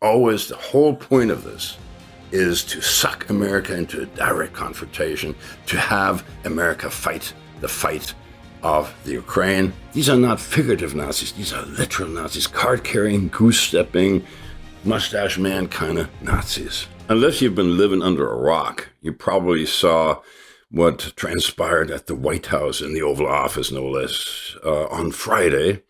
Always the whole point of this is to suck America into a direct confrontation, to have America fight the fight of the Ukraine. These are not figurative Nazis. These are literal Nazis, card-carrying, goose-stepping, mustache man kind of Nazis. Unless you've been living under a rock, you probably saw what transpired at the White House in the Oval Office, no less, on Friday,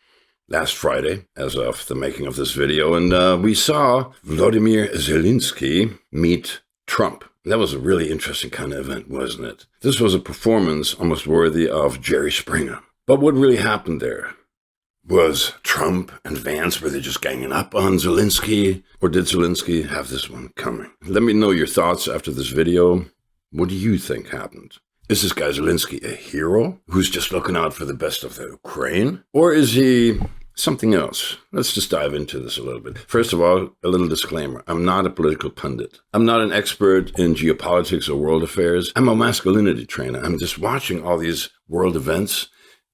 last Friday, as of the making of this video. And we saw Volodymyr Zelensky meet Trump. That was a really interesting kind of event, wasn't it? This was a performance almost worthy of Jerry Springer. But what really happened there? Was Trump and Vance, were they just ganging up on Zelensky? Or did Zelensky have this one coming? Let me know your thoughts after this video. What do you think happened? Is this guy Zelensky a hero who's just looking out for the best of the Ukraine? Or is he something else? Let's just dive into this a little bit. First of all, a little disclaimer. I'm not a political pundit. I'm not an expert in geopolitics or world affairs. I'm a masculinity trainer. I'm just watching all these world events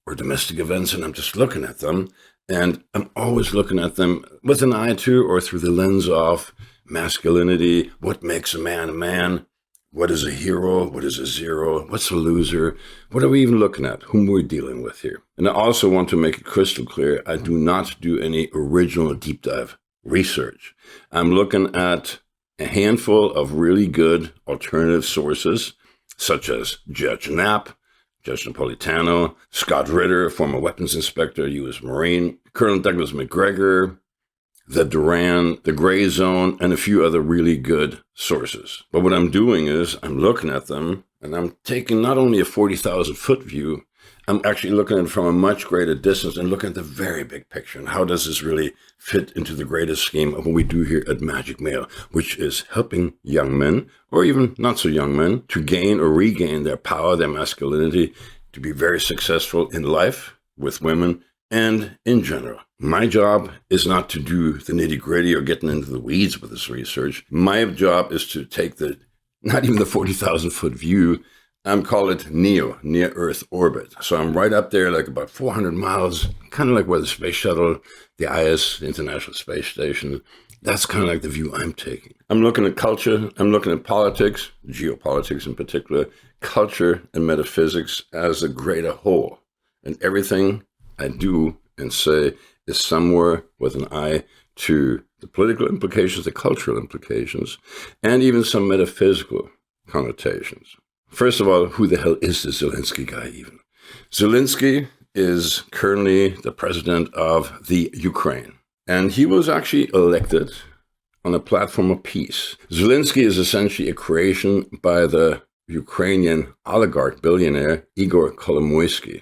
or domestic events, and I'm just looking at them. And I'm always looking at them with an eye to or through the lens of masculinity. What makes a man a man? What is a hero? What is a zero? What's a loser? What are we even looking at? Whom we're dealing with here? And I also want to make it crystal clear, I do not do any original deep dive research. I'm looking at a handful of really good alternative sources, such as Judge Knapp, Judge Napolitano, Scott Ritter, former weapons inspector, U.S. Marine, Colonel Douglas McGregor, the Duran, the Gray Zone, and a few other really good sources. But what I'm doing is I'm looking at them, and I'm taking not only a 40,000-foot view, I'm actually looking at it from a much greater distance and looking at the very big picture. And how does this really fit into the greatest scheme of what we do here at Magic Male, which is helping young men, or even not so young men, to gain or regain their power, their masculinity, to be very successful in life with women and in general. My job is not to do the nitty-gritty or getting into the weeds with this research. My job is to take not even the 40,000-foot view, call it NEO, near Earth orbit. So I'm right up there, like about 400 miles, kind of like where the space shuttle, the IS, the International Space Station, that's kind of like the view I'm taking. I'm looking at culture, I'm looking at politics, geopolitics in particular, culture and metaphysics as a greater whole. And everything I do and say is somewhere with an eye to the political implications, the cultural implications, and even some metaphysical connotations. First of all, who the hell is this Zelensky guy even? Zelensky is currently the president of the Ukraine, and he was actually elected on a platform of peace. Zelensky is essentially a creation by the Ukrainian oligarch billionaire Igor Kolomoisky.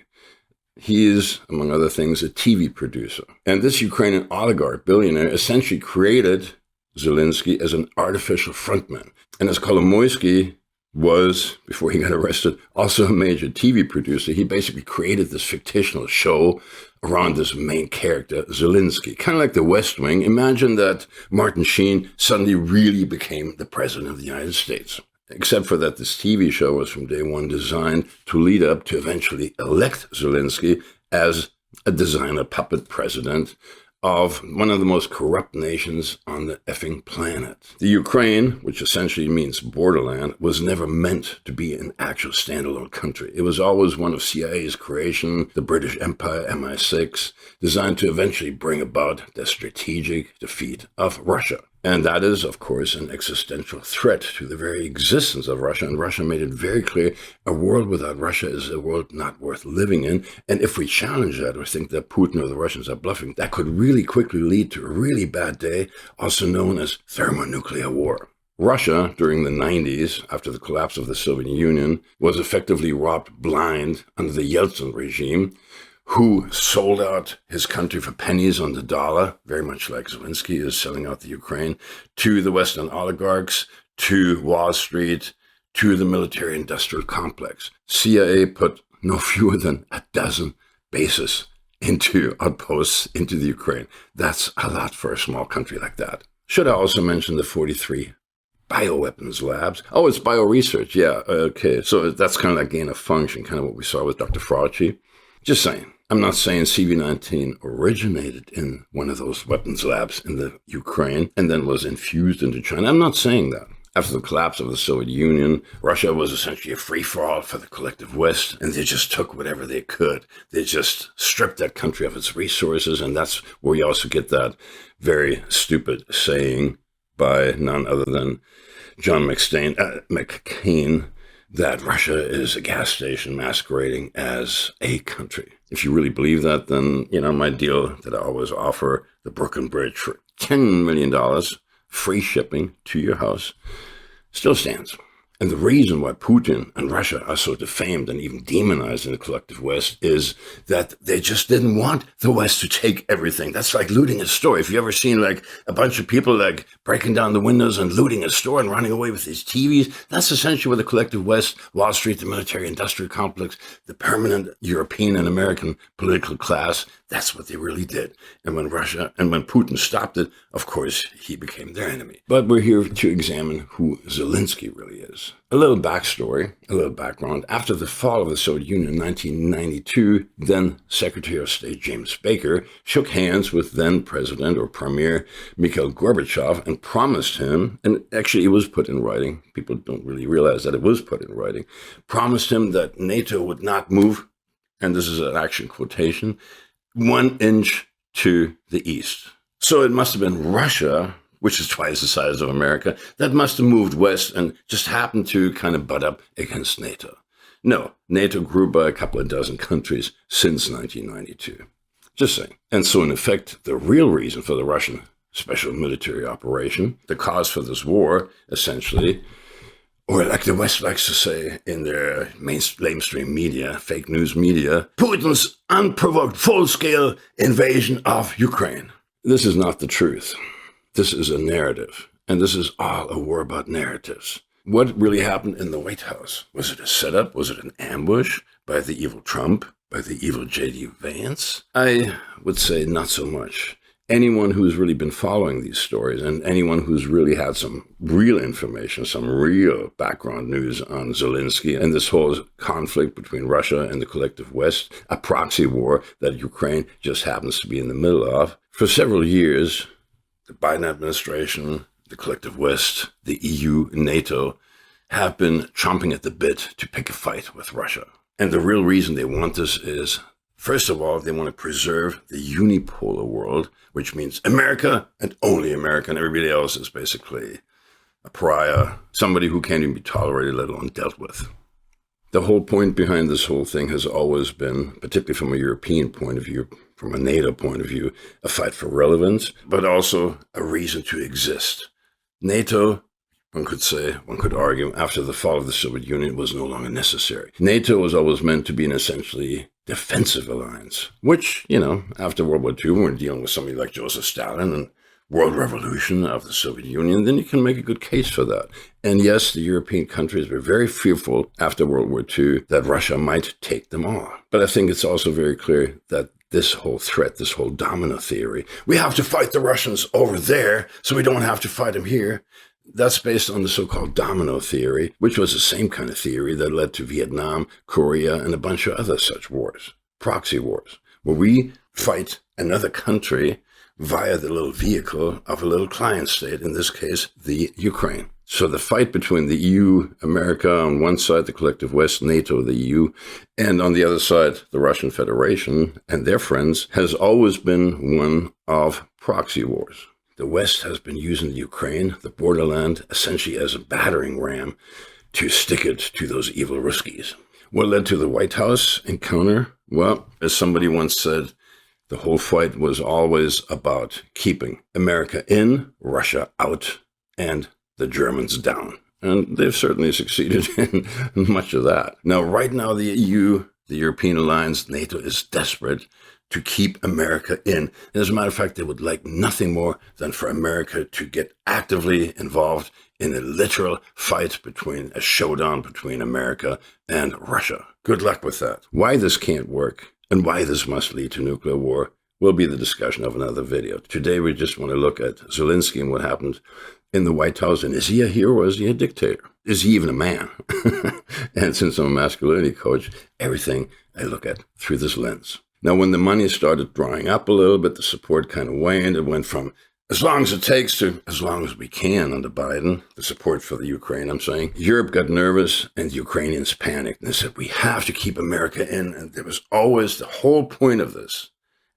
He is, among other things, a TV producer. And this Ukrainian oligarch billionaire essentially created Zelensky as an artificial frontman. And as Kolomoisky was, before he got arrested, also a major TV producer, he basically created this fictional show around this main character, Zelensky. Kind of like the West Wing. Imagine that Martin Sheen suddenly really became the president of the United States. Except for that this TV show was from day one designed to lead up to eventually elect Zelensky as a designer puppet president of one of the most corrupt nations on the effing planet. The Ukraine, which essentially means borderland, was never meant to be an actual standalone country. It was always one of CIA's creation, the British Empire, MI6, designed to eventually bring about the strategic defeat of Russia. And that is, of course, an existential threat to the very existence of Russia. And Russia made it very clear, a world without Russia is a world not worth living in. And if we challenge that or think that Putin or the Russians are bluffing, that could really quickly lead to a really bad day, also known as thermonuclear war. Russia, during the 90s, after the collapse of the Soviet Union, was effectively robbed blind under the Yeltsin regime, who sold out his country for pennies on the dollar, very much like Zelensky is selling out the Ukraine, to the Western oligarchs, to Wall Street, to the military-industrial complex. CIA put no fewer than a dozen bases into outposts into the Ukraine. That's a lot for a small country like that. Should I also mention the 43 bioweapons labs? Oh, it's bioresearch. Yeah, okay. So that's kind of like gain of function, kind of what we saw with Dr. Fauci. Just saying. I'm not saying CV-19 originated in one of those weapons labs in the Ukraine and then was infused into China. I'm not saying that. After the collapse of the Soviet Union, Russia was essentially a free-for-all for the collective West, and they just took whatever they could. They just stripped that country of its resources, and that's where you also get that very stupid saying by none other than John McCain, that Russia is a gas station masquerading as a country. If you really believe that, then, my deal that I always offer, the Brooklyn Bridge for $10 million, free shipping to your house, still stands. And the reason why Putin and Russia are so defamed and even demonized in the collective West is that they just didn't want the West to take everything. That's like looting a store. If you ever seen like a bunch of people like breaking down the windows and looting a store and running away with these TVs, that's essentially what the collective West, Wall Street, the military industrial complex, the permanent European and American political class, that's what they really did. And when Putin stopped it, of course, he became their enemy. But we're here to examine who Zelensky really is. A little backstory, a little background. After the fall of the Soviet Union in 1992, then Secretary of State James Baker shook hands with then President or Premier Mikhail Gorbachev and promised him, and actually it was put in writing, people don't really realize that it was put in writing, promised him that NATO would not move, and this is an actual quotation, 1 inch to the east. So it must have been Russia, which is twice the size of America, that must have moved west and just happened to kind of butt up against NATO. No, NATO grew by a couple of dozen countries since 1992. Just saying. And so in effect, the real reason for the Russian special military operation, the cause for this war, essentially, or like the West likes to say in their mainstream media, fake news media, Putin's unprovoked full-scale invasion of Ukraine. This is not the truth. This is a narrative, and this is all a war about narratives. What really happened in the White House? Was it a setup? Was it an ambush by the evil Trump? By the evil J.D. Vance? I would say not so much. Anyone who's really been following these stories and anyone who's really had some real information, some real background news on Zelensky and this whole conflict between Russia and the collective West, a proxy war that Ukraine just happens to be in the middle of, for several years, the Biden administration, the collective West, the EU, NATO have been chomping at the bit to pick a fight with Russia. And the real reason they want this is, first of all, they want to preserve the unipolar world, which means America and only America, and everybody else is basically a pariah, somebody who can't even be tolerated, let alone dealt with. The whole point behind this whole thing has always been, particularly from a European point of view, from a NATO point of view, a fight for relevance, but also a reason to exist. NATO, one could argue, after the fall of the Soviet Union was no longer necessary. NATO was always meant to be an essentially defensive alliance, which, after World War II, when we're dealing with somebody like Joseph Stalin and world revolution of the Soviet Union, then you can make a good case for that. And yes, the European countries were very fearful after World War II that Russia might take them all. But I think it's also very clear that this whole threat, this whole domino theory, we have to fight the Russians over there so we don't have to fight them here. That's based on the so-called domino theory, which was the same kind of theory that led to Vietnam, Korea, and a bunch of other such wars, proxy wars, where we fight another country via the little vehicle of a little client state, in this case, the Ukraine. So the fight between the EU, America on one side, the collective West, NATO, the EU, and on the other side, the Russian Federation and their friends, has always been one of proxy wars. The West has been using the Ukraine, the borderland, essentially as a battering ram to stick it to those evil Ruskies. What led to the White House encounter? Well, as somebody once said, the whole fight was always about keeping America in, Russia out, and the Germans down. And they've certainly succeeded in much of that. Now, right now, the EU, the European alliance, NATO is desperate to keep America in. And as a matter of fact, they would like nothing more than for America to get actively involved in a literal fight a showdown between America and Russia. Good luck with that. Why this can't work and why this must lead to nuclear war will be the discussion of another video. Today, we just want to look at Zelensky and what happened in the White House. And is he a hero or is he a dictator? Is he even a man? And since I'm a masculinity coach, everything I look at through this lens. Now, when the money started drying up a little bit, the support kind of waned. It went from as long as it takes to as long as we can under Biden, the support for the Ukraine, I'm saying. Europe got nervous and the Ukrainians panicked and they said, we have to keep America in. And there was always the whole point of this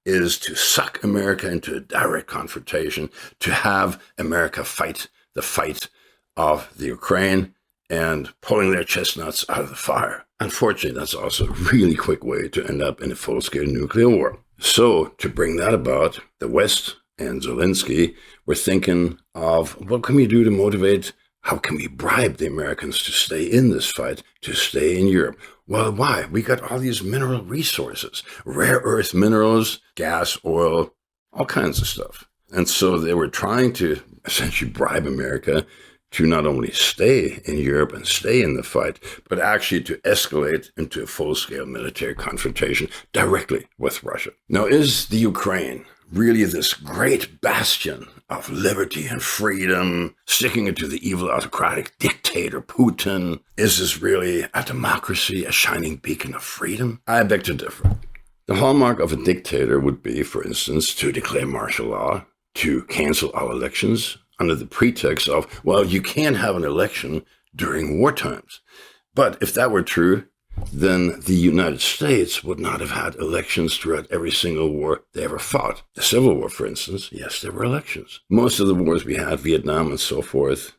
is to suck America into a direct confrontation, to have America fight the fight of the Ukraine and pulling their chestnuts out of the fire. Unfortunately, that's also a really quick way to end up in a full-scale nuclear war. So to bring that about, the West and Zelensky were thinking of what can we do to motivate, how can we bribe the Americans to stay in this fight, to stay in Europe? Well, why? We got all these mineral resources, rare earth minerals, gas, oil, all kinds of stuff. And so they were trying to essentially bribe America to not only stay in Europe and stay in the fight, but actually to escalate into a full-scale military confrontation directly with Russia. Now, is the Ukraine really this great bastion of liberty and freedom, sticking it to the evil autocratic dictator Putin? Is this really a democracy, a shining beacon of freedom? I beg to differ. The hallmark of a dictator would be, for instance, to declare martial law, to cancel all elections under the pretext of, well, you can't have an election during war times. But if that were true, then the United States would not have had elections throughout every single war they ever fought. The Civil War, for instance, yes, there were elections. Most of the wars we had, Vietnam and so forth,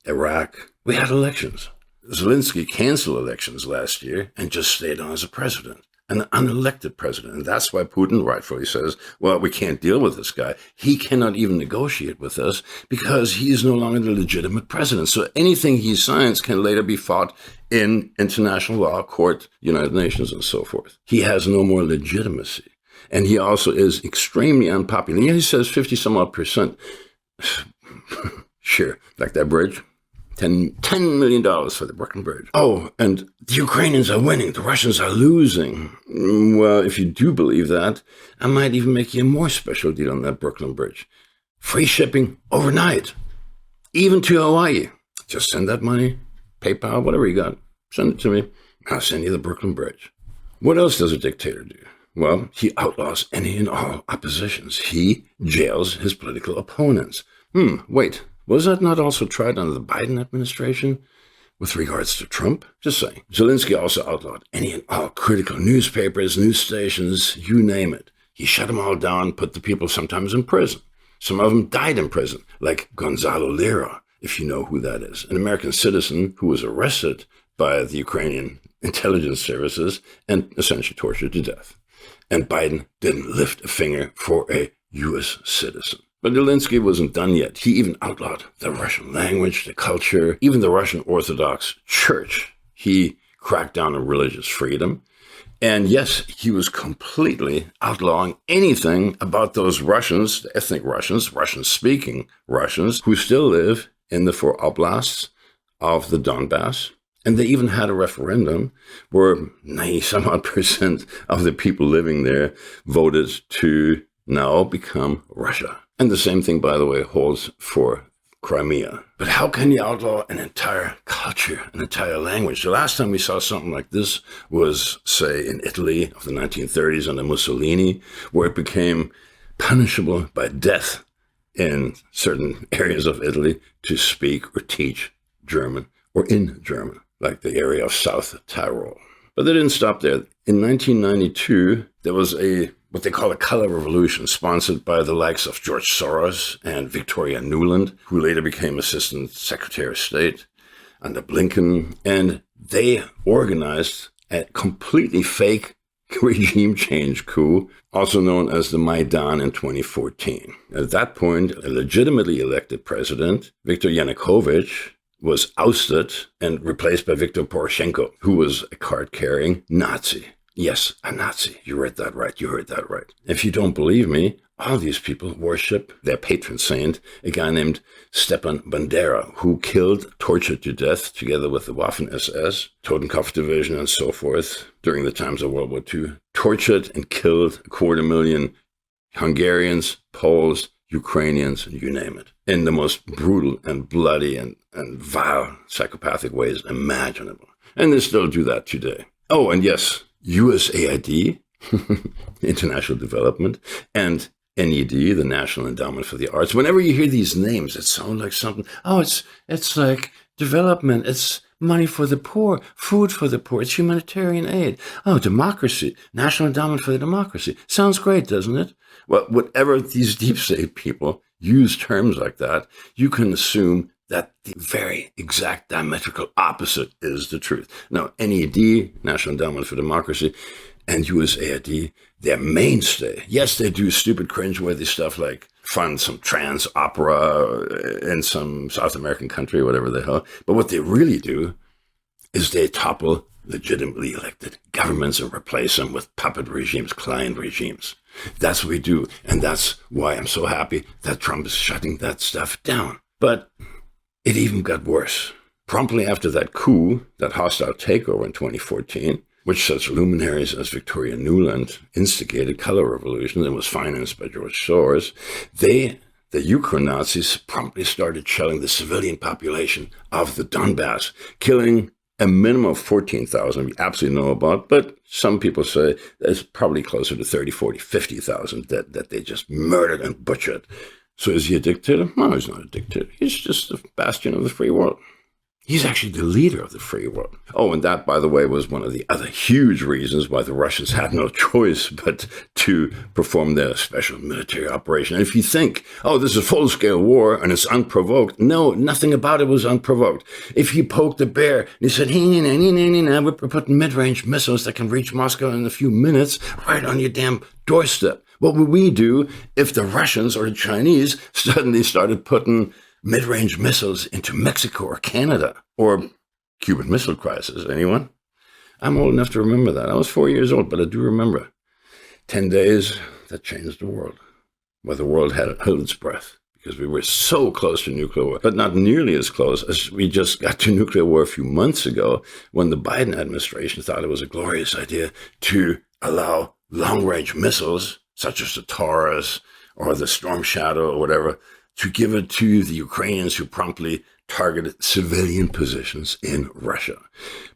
Iraq, we had elections. Zelensky canceled elections last year and just stayed on as a president, an unelected president. And that's why Putin rightfully says, well, we can't deal with this guy. He cannot even negotiate with us because he is no longer the legitimate president. So anything he signs can later be fought in international law, court, United Nations, and so forth. He has no more legitimacy. And he also is extremely unpopular. Yeah, he says 50 some odd percent. Sure, like that bridge. $10 million for the Brooklyn Bridge. Oh, and the Ukrainians are winning. The Russians are losing. Well, if you do believe that, I might even make you a more special deal on that Brooklyn Bridge. Free shipping overnight, even to Hawaii. Just send that money, PayPal, whatever you got. Send it to me. I'll send you the Brooklyn Bridge. What else does a dictator do? Well, he outlaws any and all oppositions. He jails his political opponents. Wait. Was that not also tried under the Biden administration with regards to Trump? Just saying. Zelensky also outlawed any and all critical newspapers, news stations, you name it. He shut them all down, put the people sometimes in prison. Some of them died in prison, like Gonzalo Lira, if you know who that is, an American citizen who was arrested by the Ukrainian intelligence services and essentially tortured to death. And Biden didn't lift a finger for a U.S. citizen. But Zelensky wasn't done yet. He even outlawed the Russian language, the culture, even the Russian Orthodox Church. He cracked down on religious freedom. And yes, he was completely outlawing anything about those Russians, the ethnic Russians, Russian-speaking Russians, who still live in the 4 oblasts of the Donbass. And they even had a referendum where 90-some-odd% of the people living there voted to now become Russia. And the same thing, by the way, holds for Crimea. But how can you outlaw an entire culture, an entire language? The last time we saw something like this was, say, in Italy of the 1930s under Mussolini, where it became punishable by death in certain areas of Italy to speak or teach German or in German, like the area of South Tyrol. But they didn't stop there. In 1992, there was what they call a color revolution, sponsored by the likes of George Soros and Victoria Nuland, who later became Assistant Secretary of State under Blinken. And they organized a completely fake regime change coup, also known as the Maidan in 2014. At that point, a legitimately elected president, Viktor Yanukovych, was ousted and replaced by Viktor Poroshenko, who was a card-carrying Nazi. Yes, a Nazi. You read that right. You heard that right. If you don't believe me, all these people worship their patron saint, a guy named Stepan Bandera, who killed, tortured to death, together with the Waffen-SS, Totenkopf Division, and so forth, during the times of World War II. Tortured and killed 250,000 Hungarians, Poles, Ukrainians, and you name it, in the most brutal and bloody and vile psychopathic ways imaginable. And they still do that today. Oh, and yes, USAID international development, and NED, the National Endowment for the Arts. Whenever you hear these names, it sounds like something. Oh, it's like development. It's money for the poor, food for the poor. It's humanitarian aid. Oh, democracy, National Endowment for the Democracy. Sounds great, doesn't it? Well, whatever these deep state people use terms like that, you can assume that the very exact diametrical opposite is the truth. Now, NED, National Endowment for Democracy, and USAID, their mainstay. Yes, they do stupid, cringeworthy stuff like fund some trans opera in some South American country, whatever the hell. But what they really do is they topple legitimately elected governments and replace them with puppet regimes, client regimes. That's what we do. And that's why I'm so happy that Trump is shutting that stuff down. But it even got worse. Promptly after that coup, that hostile takeover in 2014, which such luminaries as Victoria Nuland instigated color revolution and was financed by George Soros, the Ukraine Nazis promptly started shelling the civilian population of the Donbass, killing a minimum of 14,000 we absolutely know about, but some people say it's probably closer to 30, 40, 50,000 that they just murdered and butchered. So is he a dictator? No, he's not a dictator. He's just a bastion of the free world. He's actually the leader of the free world. Oh, and that, by the way, was one of the other huge reasons why the Russians had no choice but to perform their special military operation. And if you think, oh, this is a full-scale war and it's unprovoked, no, nothing about it was unprovoked. If you poked a bear and he said, hey, we're putting mid-range missiles that can reach Moscow in a few minutes right on your damn doorstep. What would we do if the Russians or the Chinese suddenly started putting mid-range missiles into Mexico or Canada, or Cuban Missile Crisis? Anyone? I'm old enough to remember that. I was 4 years old, but I do remember. 10 days that changed the world, where the world had held its breath, because we were so close to nuclear war, but not nearly as close as we just got to nuclear war a few months ago, when the Biden administration thought it was a glorious idea to allow long-range missiles, such as the Taurus or the Storm Shadow or whatever, to give it to the Ukrainians, who promptly targeted civilian positions in Russia.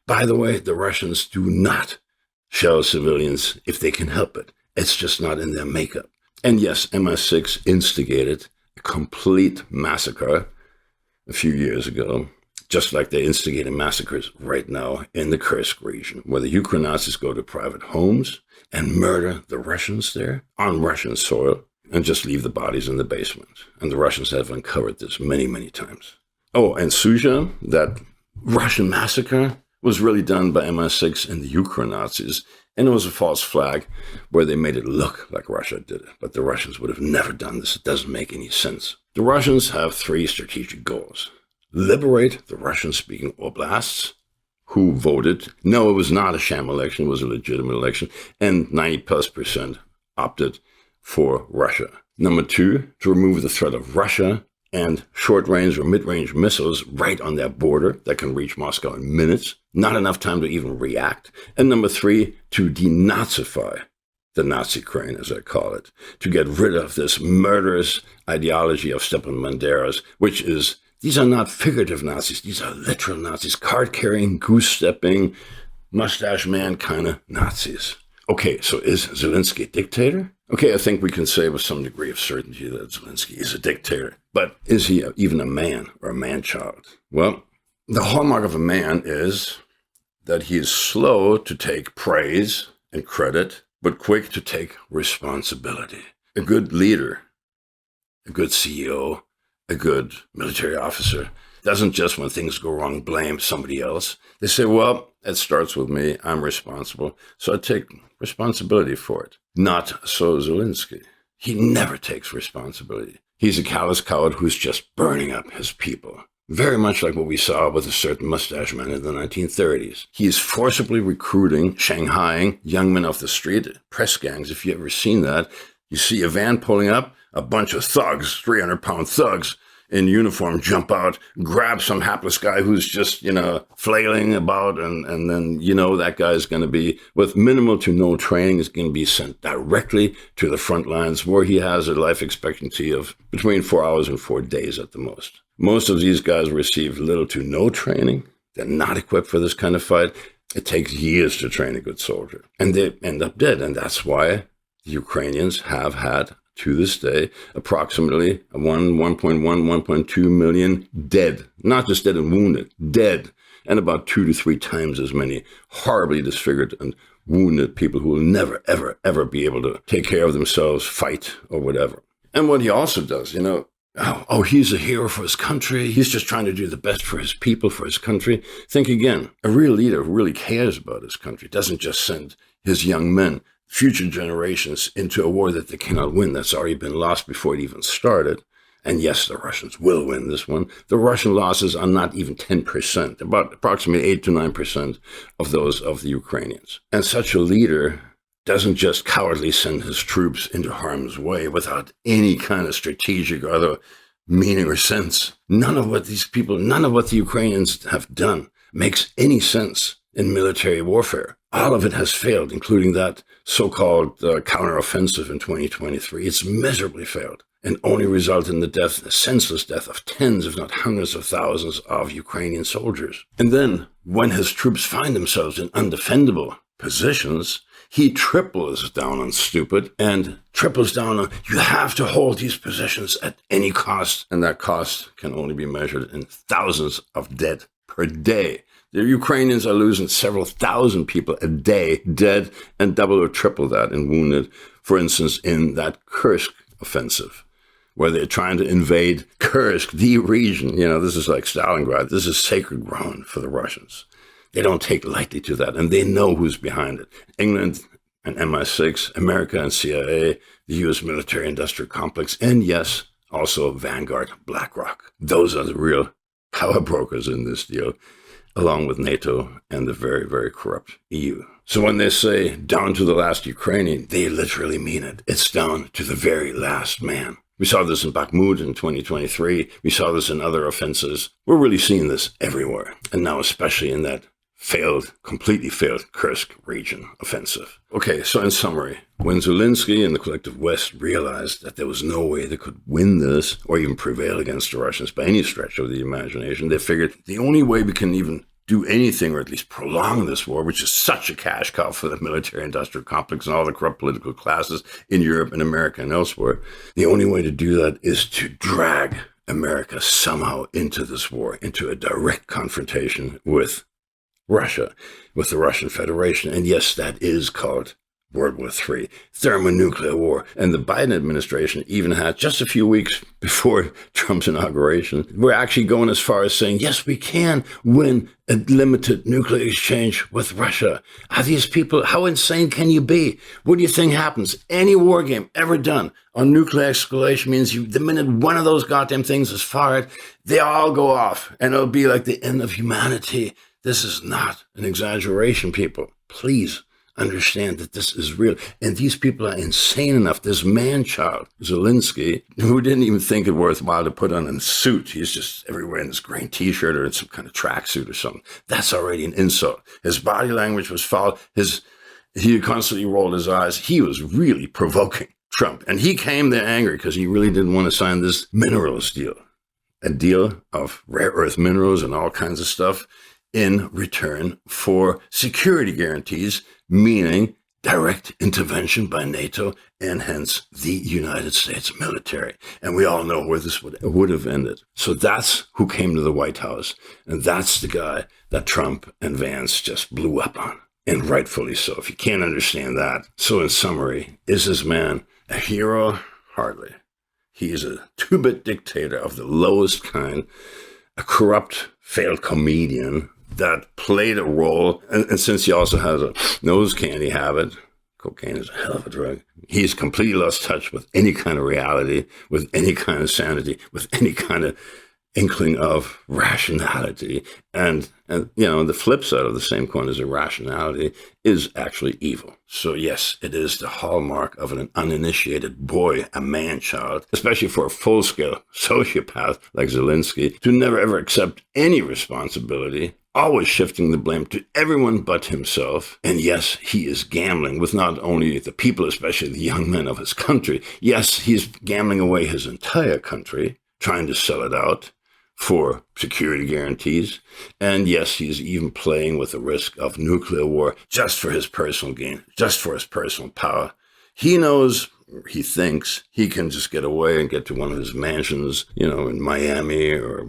By the way, the Russians do not shell civilians if they can help it. It's just not in their makeup. And yes, MI6 instigated a complete massacre a few years ago, just like they instigated massacres right now in the Kursk region, where the Ukraine Nazis go to private homes and murder the Russians there on Russian soil, and just leave the bodies in the basement. And the Russians have uncovered this many, many times. Oh, and Suja, that Russian massacre, was really done by MI6 and the Ukraine Nazis. And it was a false flag where they made it look like Russia did it. But the Russians would have never done this. It doesn't make any sense. The Russians have 3 strategic goals. Liberate the Russian-speaking oblasts, who voted. No, it was not a sham election. It was a legitimate election. And 90+% opted for Russia. Number 2, to remove the threat of Russia and short-range or mid-range missiles right on their border that can reach Moscow in minutes. Not enough time to even react. And number 3, to denazify the Nazi Ukraine, as I call it, to get rid of this murderous ideology of Stepan Banderas, which is, these are not figurative Nazis, these are literal Nazis, card-carrying, goose-stepping, mustache man kind of Nazis. Okay, so is Zelensky a dictator? Okay, I think we can say with some degree of certainty that Zelensky is a dictator. But is he even a man or a man-child? Well, the hallmark of a man is that he is slow to take praise and credit, but quick to take responsibility. A good leader, a good CEO, a good military officer doesn't just, when things go wrong, blame somebody else. They say, well, it starts with me. I'm responsible. So I take responsibility for it. Not so Zelensky. He never takes responsibility. He's a callous coward who's just burning up his people. Very much like what we saw with a certain mustache man in the 1930s. He is forcibly recruiting, shanghaiing young men off the street, press gangs. If you've ever seen that, you see a van pulling up, a bunch of thugs, 300-pound thugs, in uniform jump out, grab some hapless guy who's just, flailing about, and then, that guy's going to be, with minimal to no training, is going to be sent directly to the front lines, where he has a life expectancy of between 4 hours and 4 days at the most. Most of these guys receive little to no training. They're not equipped for this kind of fight. It takes years to train a good soldier. And they end up dead. And that's why the Ukrainians have had, to this day, approximately 1.2 million dead. Not just dead and wounded, dead. And about 2 to 3 times as many horribly disfigured and wounded people who will never, ever, ever be able to take care of themselves, fight, or whatever. And what he also does, he's a hero for his country. He's just trying to do the best for his people, for his country. Think again, a real leader who really cares about his country doesn't just send his young men, future generations, into a war that they cannot win. That's already been lost before it even started. And yes, the Russians will win this one. The Russian losses are not even 10%, about approximately 8 to 9% of those of the Ukrainians. And such a leader doesn't just cowardly send his troops into harm's way without any kind of strategic or other meaning or sense. None of what the Ukrainians have done makes any sense in military warfare. All of it has failed, including that so-called counteroffensive in 2023. It's miserably failed and only resulted in the senseless death of tens, if not hundreds of thousands of Ukrainian soldiers. And then, when his troops find themselves in undefendable positions, he triples down on stupid and triples down on, you have to hold these positions at any cost. And that cost can only be measured in thousands of dead per day. The Ukrainians are losing several thousand people a day dead and double or triple that in wounded, for instance, in that Kursk offensive, where they're trying to invade Kursk, the region. This is like Stalingrad. This is sacred ground for the Russians. They don't take lightly to that, and they know who's behind it. England and MI6, America and CIA, the U.S. military-industrial complex, and yes, also Vanguard, BlackRock. Those are the real power brokers in this deal, along with NATO and the very, very corrupt EU. So when they say down to the last Ukrainian, they literally mean it. It's down to the very last man. We saw this in Bakhmut in 2023. We saw this in other offenses. We're really seeing this everywhere. And now especially in that completely failed Kursk region offensive. Okay, so in summary, when Zelensky and the collective West realized that there was no way they could win this or even prevail against the Russians by any stretch of the imagination, they figured the only way we can even do anything or at least prolong this war, which is such a cash cow for the military-industrial complex and all the corrupt political classes in Europe and America and elsewhere, the only way to do that is to drag America somehow into this war, into a direct confrontation with Russia, with the Russian Federation. And yes, that is called World War III, thermonuclear war. And the Biden administration even had, just a few weeks before Trump's inauguration, we're actually going as far as saying, yes, we can win a limited nuclear exchange with Russia. Are these people, how insane can you be? What do you think happens? Any war game ever done on nuclear escalation means the minute one of those goddamn things is fired, they all go off and it'll be like the end of humanity. This is not an exaggeration, people. Please understand that this is real. And these people are insane enough. This Manchild, Zelensky, who didn't even think it worthwhile to put on a suit. He's just everywhere in this green T-shirt or in some kind of tracksuit or something. That's already an insult. His body language was foul. He constantly rolled his eyes. He was really provoking Trump. And he came there angry because he really didn't want to sign this minerals deal. A deal of rare earth minerals and all kinds of stuff in return for security guarantees, meaning direct intervention by NATO and hence the United States military. And we all know where this would have ended. So that's who came to the White House. And that's the guy that Trump and Vance just blew up on. And rightfully so, if you can't understand that. So in summary, is this man a hero? Hardly. He is a two-bit dictator of the lowest kind, a corrupt, failed comedian that played a role, and since he also has a nose candy habit, cocaine is a hell of a drug, he's completely lost touch with any kind of reality, with any kind of sanity, with any kind of inkling of rationality. And the flip side of the same coin is irrationality is actually evil. So yes, it is the hallmark of an uninitiated boy, a man-child, especially for a full-scale sociopath like Zelensky, to never ever accept any responsibility, always shifting the blame to everyone but himself. And yes, he is gambling with not only the people, especially the young men of his country. Yes, he's gambling away his entire country, trying to sell it out for security guarantees. And yes, he's even playing with the risk of nuclear war just for his personal gain, just for his personal power. He knows, he thinks, he can just get away and get to one of his mansions, in Miami or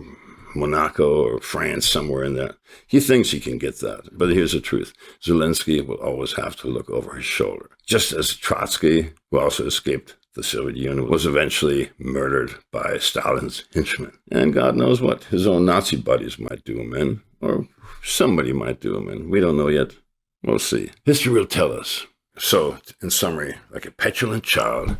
Monaco or France, somewhere in there. He thinks he can get that. But here's the truth. Zelensky will always have to look over his shoulder. Just as Trotsky, who also escaped the Soviet Union, was eventually murdered by Stalin's henchmen. And God knows what his own Nazi buddies might do him in, or somebody might do him in. We don't know yet. We'll see. History will tell us. So, in summary, like a petulant child,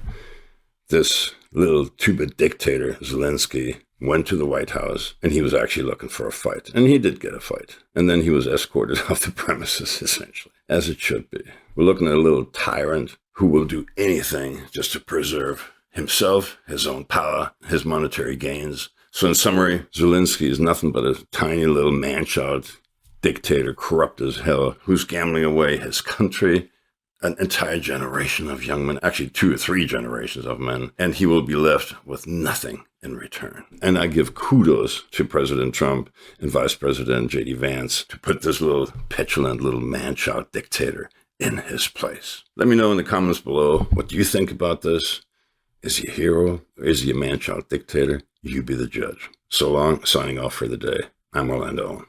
this little two-bit dictator, Zelensky, went to the White House, and he was actually looking for a fight. And he did get a fight. And then he was escorted off the premises, essentially, as it should be. We're looking at a little tyrant who will do anything just to preserve himself, his own power, his monetary gains. So in summary, Zelensky is nothing but a tiny little man-child dictator, corrupt as hell, who's gambling away his country, an entire generation of young men, actually 2 or 3 generations of men, and he will be left with nothing in return. And I give kudos to President Trump and Vice President J.D. Vance to put this little petulant little man-child dictator in his place. Let me know in the comments below, what do you think about this? Is he a hero or is he a man-child dictator? You be the judge. So long, signing off for the day. I'm Orlando Owen.